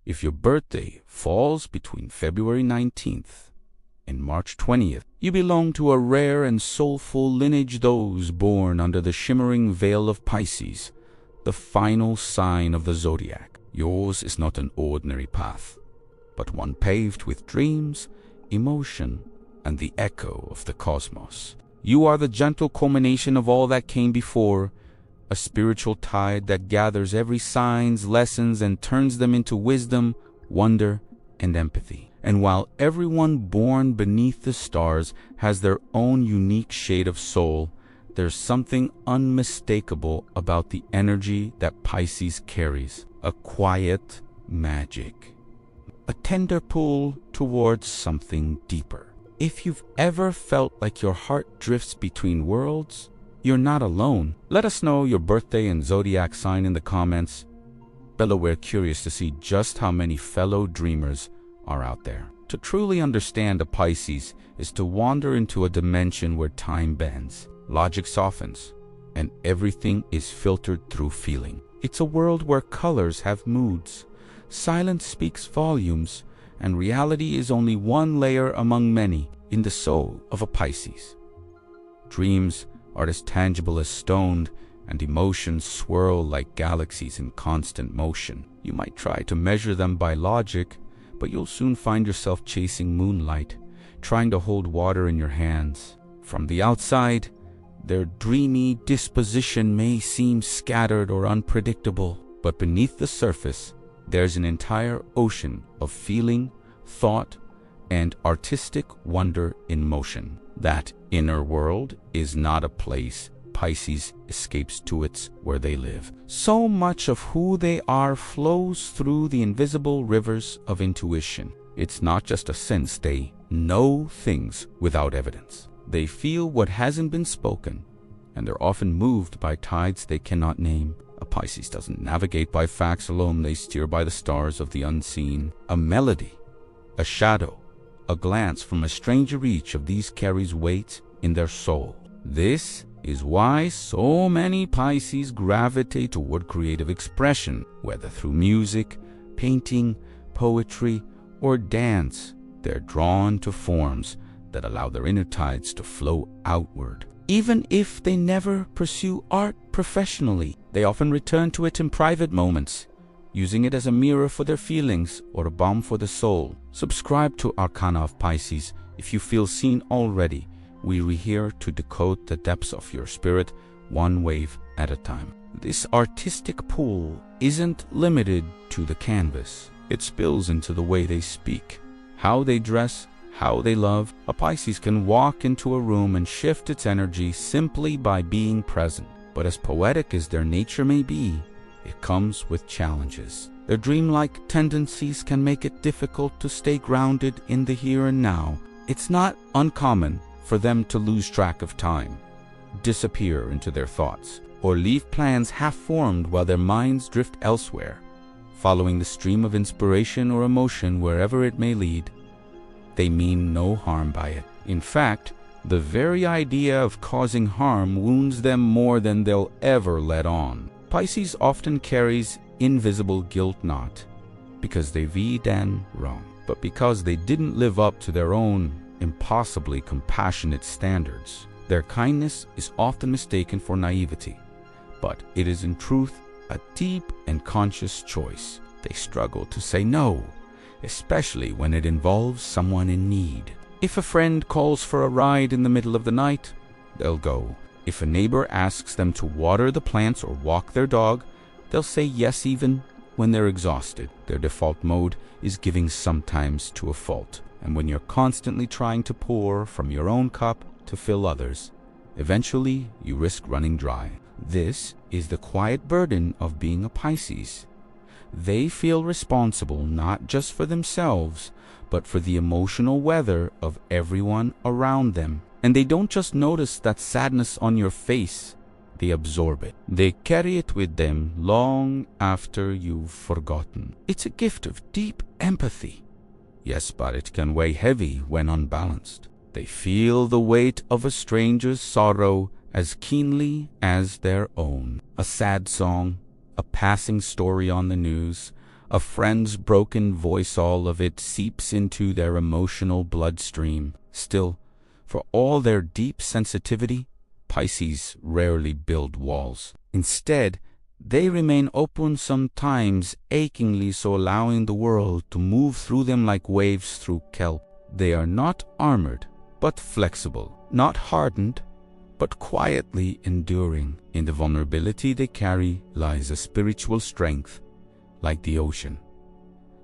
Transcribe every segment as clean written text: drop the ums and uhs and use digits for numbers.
If your birthday falls between February 19th and March 20th, you belong to a rare and soulful lineage, those born under the shimmering veil of Pisces, the final sign of the zodiac. Yours is not an ordinary path, but one paved with dreams, emotion, and the echo of the cosmos. You are the gentle culmination of all that came before, a spiritual tide that gathers every sign's lessons and turns them into wisdom, wonder, and empathy. And while everyone born beneath the stars has their own unique shade of soul, there's something unmistakable about the energy that Pisces carries, a quiet magic, a tender pull towards something deeper. If you've ever felt like your heart drifts between worlds, you're not alone. Let us know your birthday and zodiac sign in the comments below. We're curious to see just how many fellow dreamers are out there. To truly understand a Pisces is to wander into a dimension where time bends, logic softens, and everything is filtered through feeling. It's a world where colors have moods, silence speaks volumes, and reality is only one layer among many. In the soul of a Pisces, dreams are as tangible as stone, and emotions swirl like galaxies in constant motion. You might try to measure them by logic, but you'll soon find yourself chasing moonlight, trying to hold water in your hands. From the outside, their dreamy disposition may seem scattered or unpredictable, but beneath the surface, there's an entire ocean of feeling, thought, and artistic wonder in motion. That inner world is not a place Pisces escapes to, it's where they live. So much of who they are flows through the invisible rivers of intuition. It's not just a sense, they know things without evidence. They feel what hasn't been spoken, and they're often moved by tides they cannot name. A Pisces doesn't navigate by facts alone, they steer by the stars of the unseen. A melody, a shadow, a glance from a stranger, each of these carries weight in their soul. This is why so many Pisces gravitate toward creative expression, whether through music, painting, poetry, or dance. They're drawn to forms that allow their inner tides to flow outward. Even if they never pursue art professionally, they often return to it in private moments, using it as a mirror for their feelings or a balm for the soul. Subscribe to Arcana of Pisces if you feel seen already. We're here to decode the depths of your spirit, one wave at a time. This artistic pull isn't limited to the canvas. It spills into the way they speak, how they dress, how they love. A Pisces can walk into a room and shift its energy simply by being present. But as poetic as their nature may be, it comes with challenges. Their dreamlike tendencies can make it difficult to stay grounded in the here and now. It's not uncommon for them to lose track of time, disappear into their thoughts, or leave plans half-formed while their minds drift elsewhere, following the stream of inspiration or emotion wherever it may lead. They mean no harm by it. In fact, the very idea of causing harm wounds them more than they'll ever let on. Pisces often carries invisible guilt, not because they've done wrong, but because they didn't live up to their own impossibly compassionate standards. Their kindness is often mistaken for naivety, but it is in truth a deep and conscious choice. They struggle to say no, especially when it involves someone in need. If a friend calls for a ride in the middle of the night, they'll go. If a neighbor asks them to water the plants or walk their dog, they'll say yes even when they're exhausted. Their default mode is giving, sometimes to a fault. And when you're constantly trying to pour from your own cup to fill others, eventually you risk running dry. This is the quiet burden of being a Pisces. They feel responsible not just for themselves, but for the emotional weather of everyone around them. And they don't just notice that sadness on your face, they absorb it. They carry it with them long after you've forgotten. It's a gift of deep empathy. Yes, but it can weigh heavy when unbalanced. They feel the weight of a stranger's sorrow as keenly as their own. A sad song, a passing story on the news, A friend's broken voice, all of it seeps into their emotional bloodstream. Still, for all their deep sensitivity, Pisces rarely build walls. Instead, they remain open, sometimes achingly so, allowing the world to move through them like waves through kelp. They are not armored, but flexible, not hardened, but quietly enduring. In the vulnerability they carry lies a spiritual strength, like the ocean,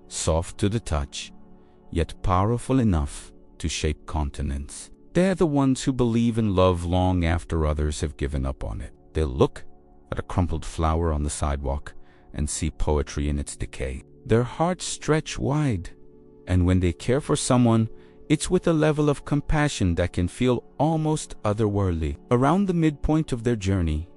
soft to the touch, yet powerful enough to shape continents. They're the ones who believe in love long after others have given up on it. They'll look at a crumpled flower on the sidewalk and see poetry in its decay. Their hearts stretch wide, and when they care for someone, it's with a level of compassion that can feel almost otherworldly. Around the midpoint of their journey,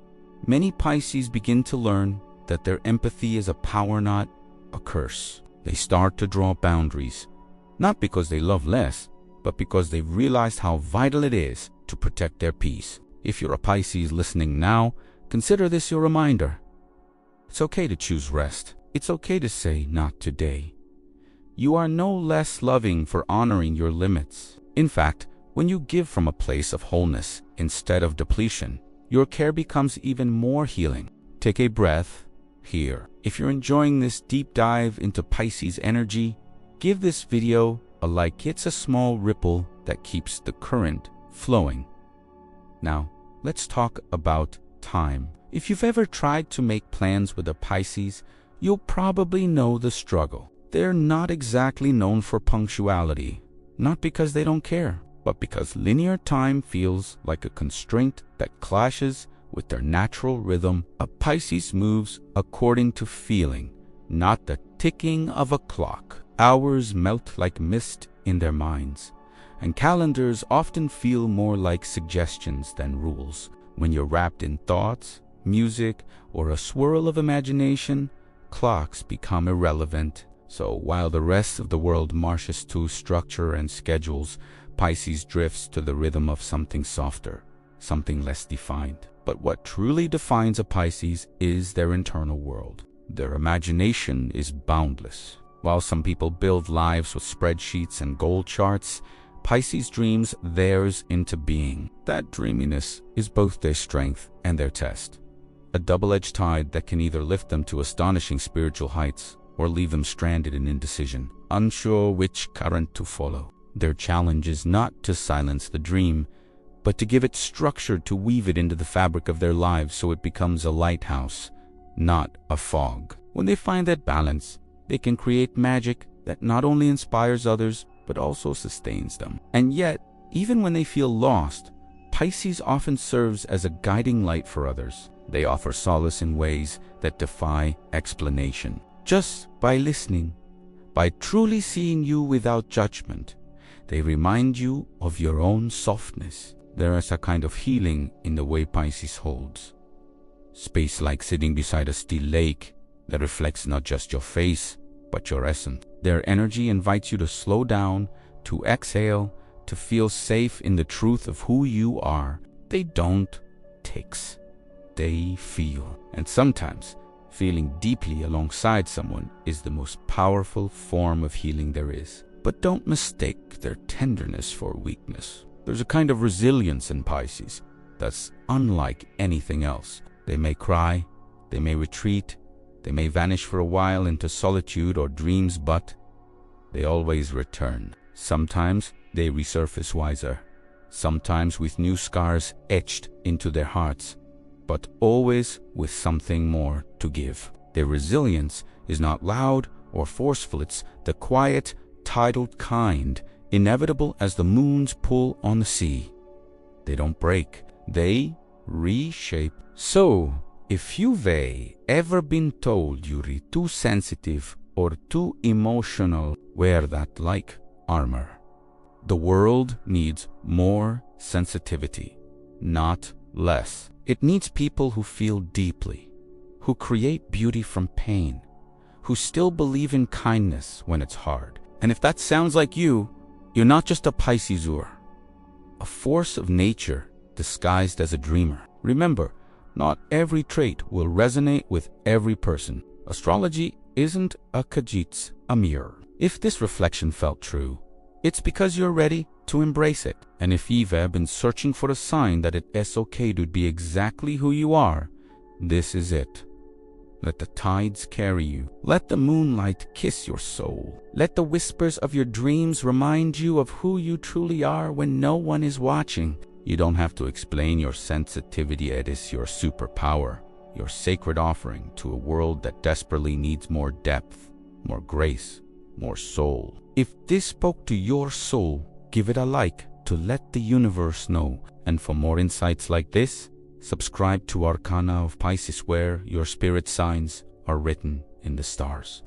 many Pisces begin to learn that their empathy is a power, not a curse. They start to draw boundaries, not because they love less, but because they've realized how vital it is to protect their peace. If you're a Pisces listening now, consider this your reminder. It's okay to choose rest. It's okay to say, not today. You are no less loving for honoring your limits. In fact, when you give from a place of wholeness instead of depletion, your care becomes even more healing. Take a breath here. If you're enjoying this deep dive into Pisces energy, give this video a like. It's a small ripple that keeps the current flowing. Now, let's talk about time. If you've ever tried to make plans with a Pisces, you'll probably know the struggle. They're not exactly known for punctuality, not because they don't care, but because linear time feels like a constraint that clashes with their natural rhythm. A Pisces moves according to feeling, not the ticking of a clock. Hours melt like mist in their minds, and calendars often feel more like suggestions than rules. When you're wrapped in thoughts, music, or a swirl of imagination, clocks become irrelevant. So while the rest of the world marches to structure and schedules, Pisces drifts to the rhythm of something softer, something less defined. But what truly defines a Pisces is their internal world. Their imagination is boundless. While some people build lives with spreadsheets and goal charts, Pisces dreams theirs into being. That dreaminess is both their strength and their test, a double-edged tide that can either lift them to astonishing spiritual heights or leave them stranded in indecision, unsure which current to follow. Their challenge is not to silence the dream, but to give it structure, to weave it into the fabric of their lives so it becomes a lighthouse, not a fog. When they find that balance, they can create magic that not only inspires others, but also sustains them. And yet, even when they feel lost, Pisces often serves as a guiding light for others. They offer solace in ways that defy explanation. Just by listening, by truly seeing you without judgment, they remind you of your own softness. There is a kind of healing in the way Pisces holds space, like sitting beside a still lake that reflects not just your face, but your essence. Their energy invites you to slow down, to exhale, to feel safe in the truth of who you are. They don't tics, they feel. And sometimes, feeling deeply alongside someone is the most powerful form of healing there is. But don't mistake their tenderness for weakness. There's a kind of resilience in Pisces that's unlike anything else. They may cry, they may retreat, they may vanish for a while into solitude or dreams, but they always return. Sometimes they resurface wiser, sometimes with new scars etched into their hearts, but always with something more to give. Their resilience is not loud or forceful, it's the quiet, tidal kind, inevitable as the moon's pull on the sea. They don't break, they reshape. So, if you've ever been told you're too sensitive or too emotional, wear that like armor. The world needs more sensitivity, not less. It needs people who feel deeply, who create beauty from pain, who still believe in kindness when it's hard. And if that sounds like you, you're not just a Piscesaur, a force of nature disguised as a dreamer. Remember, not every trait will resonate with every person. Astrology isn't a kajits, a mirror. If this reflection felt true, it's because you're ready to embrace it. And if you've been searching for a sign that it's okay to be exactly who you are, this is it. Let the tides carry you. Let the moonlight kiss your soul. Let the whispers of your dreams remind you of who you truly are when no one is watching. You don't have to explain your sensitivity. It is your superpower, your sacred offering to a world that desperately needs more depth, more grace, more soul. If this spoke to your soul, give it a like to let the universe know. And for more insights like this, subscribe to Arcana of Pisces, where your spirit signs are written in the stars.